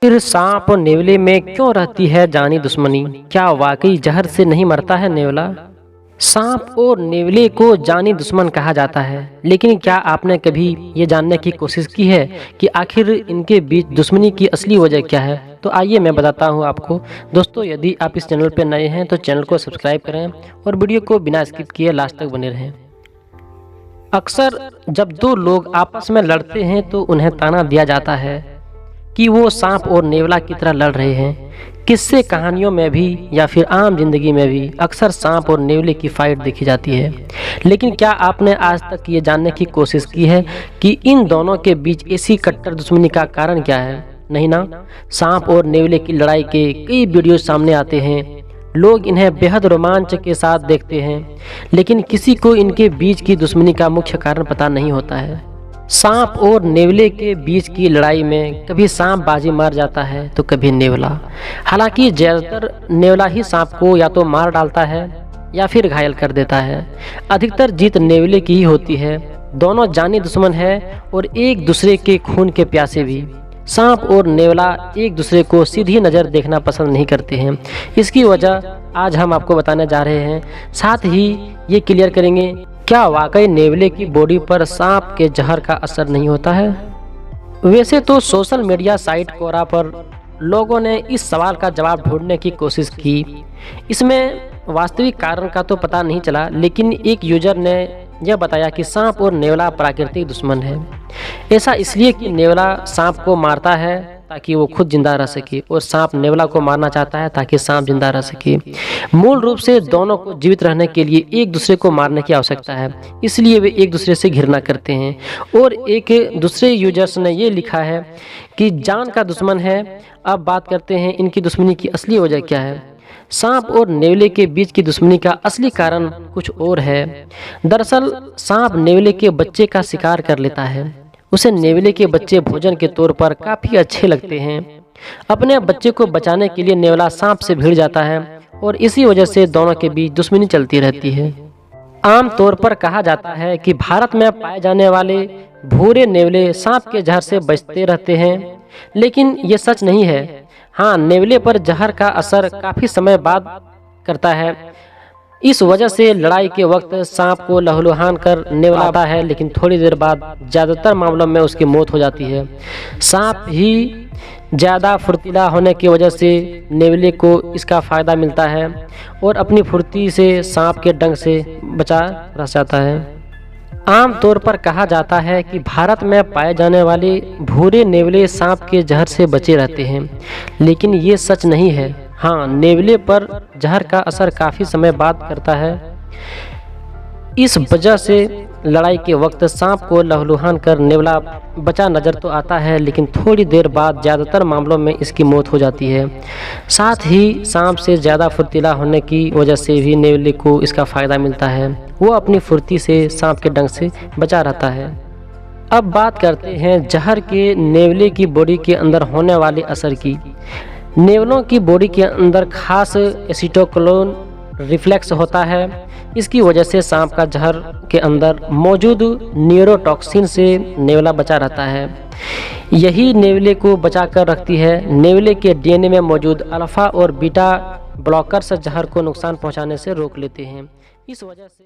फिर सांप और नेवले में क्यों रहती है जानी दुश्मनी? क्या वाकई जहर से नहीं मरता है नेवला? सांप और नेवले को जानी दुश्मन कहा जाता है, लेकिन क्या आपने कभी ये जानने की कोशिश की है कि आखिर इनके बीच दुश्मनी की असली वजह क्या है? तो आइए मैं बताता हूँ आपको। दोस्तों, यदि आप इस चैनल पर नए हैं तो चैनल को सब्सक्राइब करें और वीडियो को बिना स्किप किए लास्ट तक बने रहें। अक्सर जब दो लोग आपस में लड़ते हैं तो उन्हें ताना दिया जाता है कि वो सांप और नेवला की तरह लड़ रहे हैं। किस्से कहानियों में भी या फिर आम जिंदगी में भी अक्सर सांप और नेवले की फाइट देखी जाती है। लेकिन क्या आपने आज तक ये जानने की कोशिश की है कि इन दोनों के बीच ऐसी कट्टर दुश्मनी का कारण क्या है? नहीं ना। सांप और नेवले की लड़ाई के कई वीडियो सामने आते हैं, लोग इन्हें बेहद रोमांच के साथ देखते हैं, लेकिन किसी को इनके बीच की दुश्मनी का मुख्य कारण पता नहीं होता है। सांप और नेवले के बीच की लड़ाई में कभी सांप बाजी मार जाता है तो कभी नेवला। हालांकि ज्यादातर नेवला ही सांप को या तो मार डालता है या फिर घायल कर देता है। अधिकतर जीत नेवले की ही होती है। दोनों जानी दुश्मन है और एक दूसरे के खून के प्यासे भी। सांप और नेवला एक दूसरे को सीधी नज़र देखना पसंद नहीं करते हैं। इसकी वजह आज हम आपको बताने जा रहे हैं। साथ ही ये क्लियर करेंगे, क्या वाकई नेवले की बॉडी पर सांप के जहर का असर नहीं होता है? वैसे तो सोशल मीडिया साइट कोरा पर लोगों ने इस सवाल का जवाब ढूंढने की कोशिश की। इसमें वास्तविक कारण का तो पता नहीं चला, लेकिन एक यूजर ने यह बताया कि सांप और नेवला प्राकृतिक दुश्मन है। ऐसा इसलिए कि नेवला सांप को मारता है ताकि वो खुद जिंदा रह सके और सांप नेवला को मारना चाहता है ताकि सांप जिंदा रह सके। मूल रूप से दोनों को जीवित रहने के लिए एक दूसरे को मारने की आवश्यकता है, इसलिए वे एक दूसरे से घृणा करते हैं। और एक दूसरे यूजर्स ने ये लिखा है कि जान का दुश्मन है। अब बात करते हैं इनकी दुश्मनी की असली वजह क्या है। सांप और नेवले के बीच की दुश्मनी का असली कारण कुछ और है। दरअसल सांप नेवले के बच्चे का शिकार कर लेता है। उसे नेवले के बच्चे भोजन के तौर पर काफी अच्छे लगते हैं। अपने बच्चे को बचाने के लिए नेवला सांप से भिड़ जाता है और इसी वजह से दोनों के बीच दुश्मनी चलती रहती है। आम तौर पर कहा जाता है कि भारत में पाए जाने वाले भूरे नेवले सांप के जहर से बचते रहते हैं, लेकिन ये सच नहीं है। हाँ, नेवले पर जहर का असर काफी समय बाद करता है। इस वजह से लड़ाई के वक्त सांप को लहूलुहान कर नेवला आता है, लेकिन थोड़ी देर बाद ज़्यादातर मामलों में उसकी मौत हो जाती है। सांप ही ज़्यादा फुर्तीला होने की वजह से नेवले को इसका फ़ायदा मिलता है और अपनी फुर्ती से सांप के डंक से बचा रह जाता है। आम तौर पर कहा जाता है कि भारत में पाए जाने वाले भूरे नेवले सांप के जहर से बचे रहते हैं, लेकिन ये सच नहीं है। हाँ, नेवले पर जहर का असर काफ़ी समय बाद करता है। इस वजह से लड़ाई के वक्त सांप को लहूलुहान कर नेवला बचा नज़र तो आता है, लेकिन थोड़ी देर बाद ज़्यादातर मामलों में इसकी मौत हो जाती है। साथ ही सांप से ज़्यादा फुर्तीला होने की वजह से भी नेवले को इसका फ़ायदा मिलता है। वो अपनी फुर्ती से सांप के डंक से बचा रहता है। अब बात करते हैं जहर के नेवले की बॉडी के अंदर होने वाले असर की। नेवलों की बॉडी के अंदर खास एसिटोकोलिन रिफ्लेक्स होता है। इसकी वजह से सांप का जहर के अंदर मौजूद न्यूरोटॉक्सिन से नेवला बचा रहता है। यही नेवले को बचा कर रखती है। नेवले के डीएनए में मौजूद अल्फा और बीटा ब्लॉकर्स जहर को नुकसान पहुंचाने से रोक लेते हैं। इस वजह से